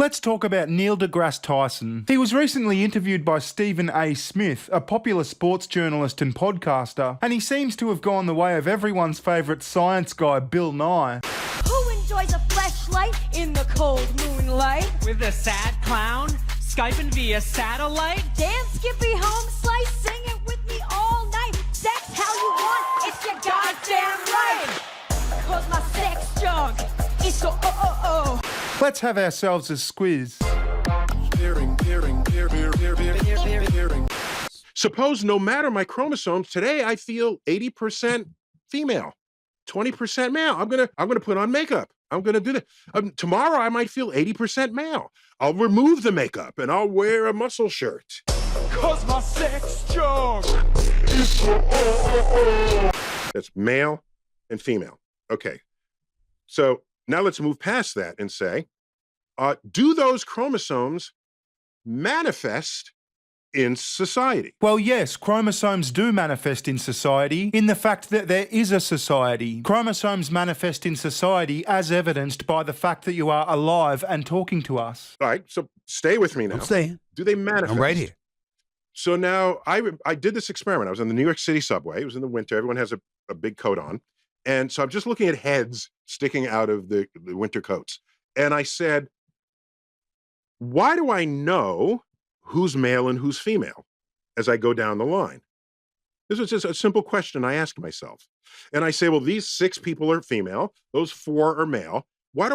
Let's talk about Neil Degrasse Tyson. He was recently interviewed by Stephen A. Smith, a popular sports journalist and podcaster, and he seems to have gone the way of everyone's favourite science guy, Bill Nye. Who enjoys a fleshlight in the cold moonlight? With a sad clown, Skyping via satellite? Dance Skippy home slice, sing it with me all night. Sex how you want, it's your goddamn right. Cause my sex junk is so oh. Let's have ourselves a squiz. Suppose no matter my chromosomes, today I feel 80% female, 20% male. I'm gonna put on makeup. I'm gonna do that. Tomorrow I might feel 80% male. I'll remove the makeup and I'll wear a muscle shirt. Cause my sex junk is so That's male and female. Okay. So now let's move past that and say, do those chromosomes manifest in society? Well, yes, chromosomes do manifest in society in the fact that there is a society. Chromosomes manifest in society as evidenced by the fact that you are alive and talking to us. All right, so stay with me now. I'm staying. Do they manifest? I'm right here. So now I did this experiment. I was on the New York City subway. It was in the winter. Everyone has a big coat on. And so I'm just looking at heads sticking out of the winter coats. And I said, why do I know who's male and who's female as I go down the line? This was just a simple question I asked myself. And I say, well, these 6 people are female. Those 4 are male. Why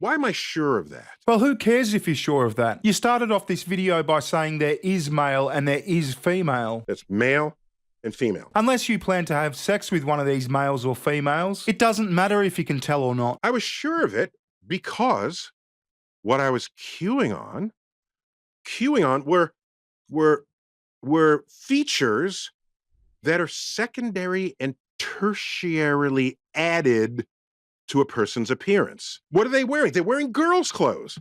am I sure of that? Well, who cares if you're sure of that? You started off this video by saying there is male and there is female. That's male and female. Unless you plan to have sex with one of these males or females, it doesn't matter if you can tell or not. I was sure of it because what I was queuing on were features that are secondary and tertiarily added to a person's appearance. What are they wearing? They're wearing girls' clothes.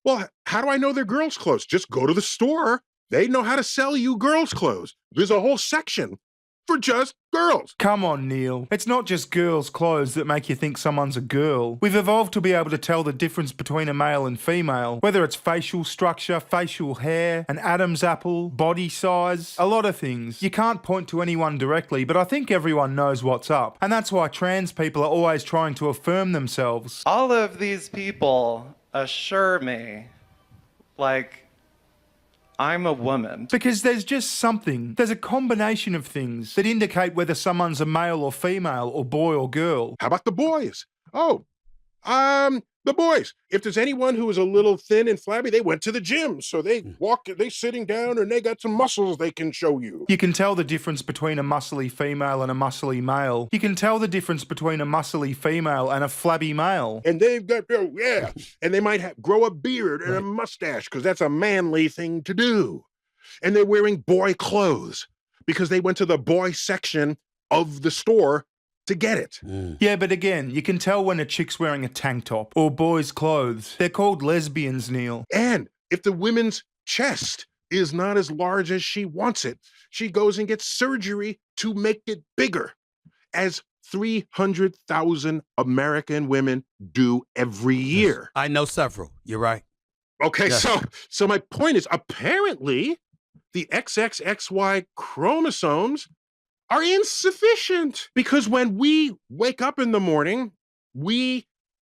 Well, how do I know they're girls' clothes? Just go to the store. They know how to sell you girls' clothes. There's a whole section for just girls. Come on, Neil. It's not just girls' clothes that make you think someone's a girl. We've evolved to be able to tell the difference between a male and female, whether it's facial structure, facial hair, an Adam's apple, body size, a lot of things. You can't point to anyone directly, but I think everyone knows what's up. And that's why trans people are always trying to affirm themselves. All of these people assure me, like, I'm a woman. Because there's just something. There's a combination of things that indicate whether someone's a male or female or boy or girl. How about the boys? Oh, the boys. If there's anyone who is a little thin and flabby, they went to the gym. So they sitting down and they got some muscles they can show you. You can tell the difference between a muscly female and a muscly male. You can tell the difference between a muscly female and a flabby male. And they've got, and they might grow a beard and a mustache because that's a manly thing to do. And they're wearing boy clothes because they went to the boy section of the store to get it. Yeah, but again, you can tell when a chick's wearing a tank top or boys' clothes. They're called lesbians, Neil. And if the woman's chest is not as large as she wants it, she goes and gets surgery to make it bigger, as 300,000 American women do every year. I know several. You're right. Okay, Yes. so my point is, apparently the XXXY chromosomes are insufficient, because when we wake up in the morning, we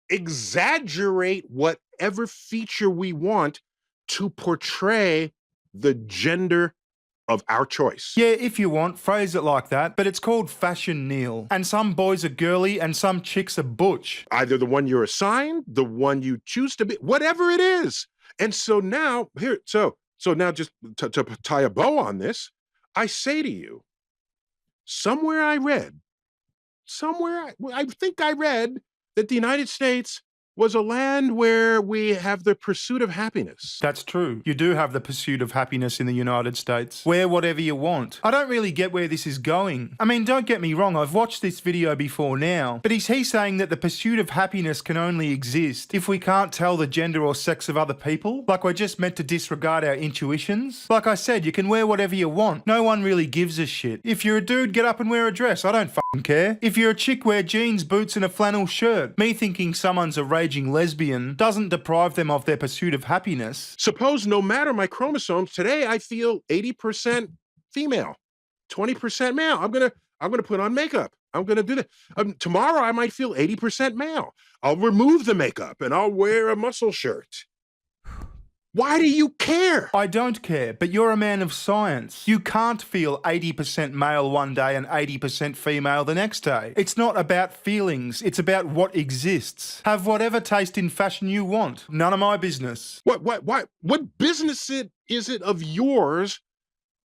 exaggerate whatever feature we want to portray the gender of our choice. Yeah, if you want, phrase it like that, but it's called fashion, Neil. And some boys are girly and some chicks are butch. Either the one you're assigned, the one you choose to be, whatever it is. And so now, so now just to tie a bow on this, I say to you, somewhere I think I read that the United States was a land where we have the pursuit of happiness. That's true. You do have the pursuit of happiness in the United States. Wear whatever you want. I don't really get where this is going. I mean, don't get me wrong, I've watched this video before now, but is he saying that the pursuit of happiness can only exist if we can't tell the gender or sex of other people? Like we're just meant to disregard our intuitions? Like I said, you can wear whatever you want. No one really gives a shit. If you're a dude, get up and wear a dress. I don't care. If you're a chick, wear jeans, boots and a flannel shirt. Me thinking someone's a raging lesbian doesn't deprive them of their pursuit of happiness. Suppose no matter my chromosomes, today I feel 80% female, 20% male. I'm gonna put on makeup. I'm gonna do that. Tomorrow I might feel 80% male. I'll remove the makeup and I'll wear a muscle shirt. Why do you care? I don't care, but you're a man of science. You can't feel 80% male one day and 80% female the next day. It's not about feelings, it's about what exists. Have whatever taste in fashion you want. None of my business. What business is it of yours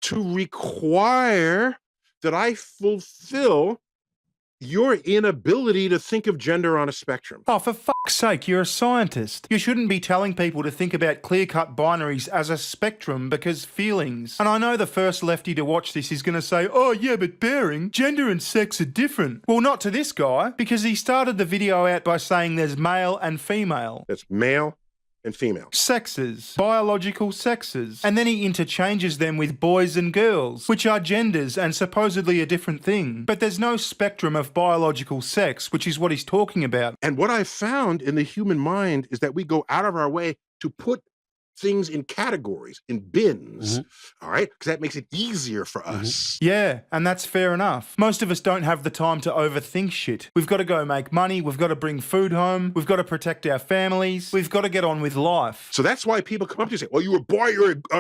to require that I fulfill your inability to think of gender on a spectrum? Oh, for fuck's sake, you're a scientist. You shouldn't be telling people to think about clear-cut binaries as a spectrum because feelings. And I know the first lefty to watch this is going to say, oh yeah, but bearing, gender and sex are different. Well, not to this guy, because he started the video out by saying there's male and female. That's male and female. Sexes, biological sexes. And then he interchanges them with boys and girls, which are genders and supposedly a different thing. But there's no spectrum of biological sex, which is what he's talking about. And what I've found in the human mind is that we go out of our way to put things in categories, in bins, all right? Because that makes it easier for us. Yeah, and that's fair enough. Most of us don't have the time to overthink shit. We've got to go make money, we've got to bring food home, we've got to protect our families, we've got to get on with life. So that's why people come up to you and say, well, you a boy,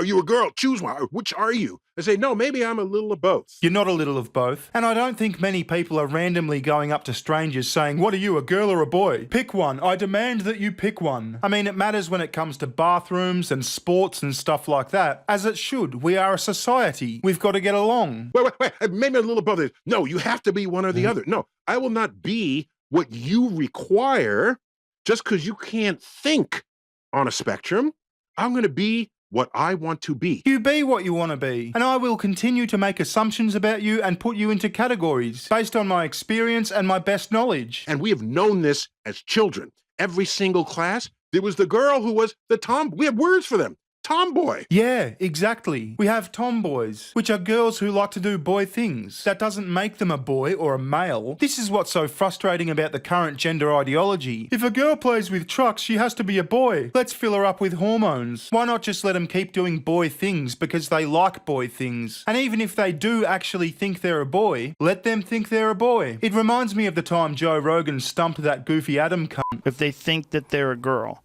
you a girl, choose one. Which are you? I say, no, maybe I'm a little of both. You're not a little of both. And I don't think many people are randomly going up to strangers saying, what are you, a girl or a boy? Pick one. I demand that you pick one. I mean, it matters when it comes to bathrooms and sports and stuff like that, as it should. We are a society. We've got to get along. Wait, maybe a little above this. No, you have to be one or the other. No, I will not be what you require just because you can't think on a spectrum. I'm going to be what I want to be. You be what you want to be, and I will continue to make assumptions about you and put you into categories based on my experience and my best knowledge. And we have known this as children. Every single class, there was the girl who was the tom. We have words for them. Tomboy. Yeah, exactly. We have tomboys, which are girls who like to do boy things. That doesn't make them a boy or a male. This is what's so frustrating about the current gender ideology. If a girl plays with trucks, she has to be a boy. Let's fill her up with hormones. Why not just let them keep doing boy things because they like boy things? And even if they do actually think they're a boy, let them think they're a boy. It reminds me of the time Joe Rogan stumped that goofy Adam cunt. If they think that they're a girl,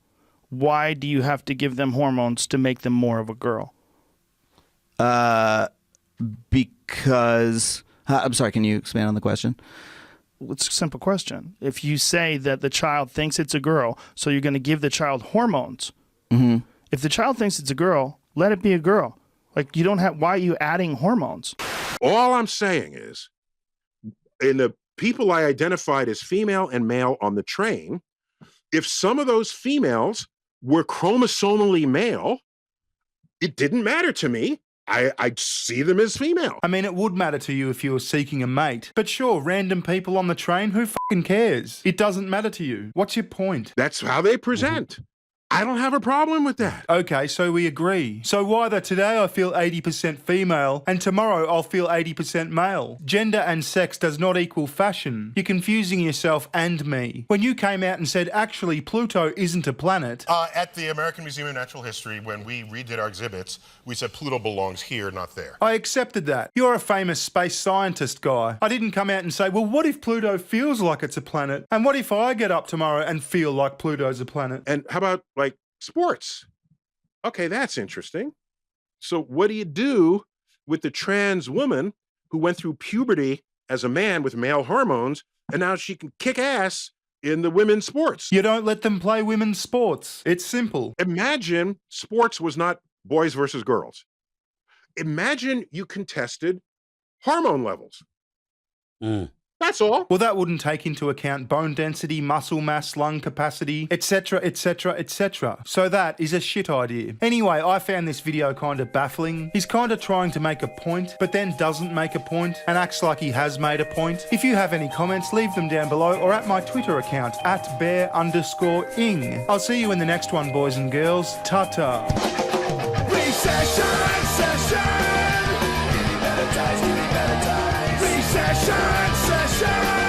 why do you have to give them hormones to make them more of a girl? Because... I'm sorry, can you expand on the question? It's a simple question. If you say that the child thinks it's a girl, so you're going to give the child hormones. If the child thinks it's a girl, let it be a girl. Like, you don't have... Why are you adding hormones? All I'm saying is, in the people I identified as female and male on the train, if some of those females were chromosomally male, it didn't matter to me. I'd see them as female. I mean, it would matter to you if you were seeking a mate. But sure, random people on the train, who fucking cares? It doesn't matter to you. What's your point? That's how they present. I don't have a problem with that. Okay, so we agree. So whether today I feel 80% female and tomorrow I'll feel 80% male. Gender and sex does not equal fashion. You're confusing yourself and me. When you came out and said, actually, Pluto isn't a planet. At the American Museum of Natural History, when we redid our exhibits, we said Pluto belongs here, not there. I accepted that. You're a famous space scientist guy. I didn't come out and say, well, what if Pluto feels like it's a planet? And what if I get up tomorrow and feel like Pluto's a planet? And how about, like, sports? Okay, that's interesting. So what do you do with the trans woman who went through puberty as a man with male hormones, and now she can kick ass in the women's sports? You don't let them play women's sports. It's simple. Imagine sports was not boys versus girls. Imagine you contested hormone levels. That's all. Well, that wouldn't take into account bone density, muscle mass, lung capacity, etc., etc., etc. So that is a shit idea. Anyway, I found this video kind of baffling. He's kind of trying to make a point, but then doesn't make a point and acts like he has made a point. If you have any comments, leave them down below or at my Twitter account, @bear_ing. I'll see you in the next one, boys and girls. Ta-ta. Recession, session. Give me better times, give me better times. Recession, session. Share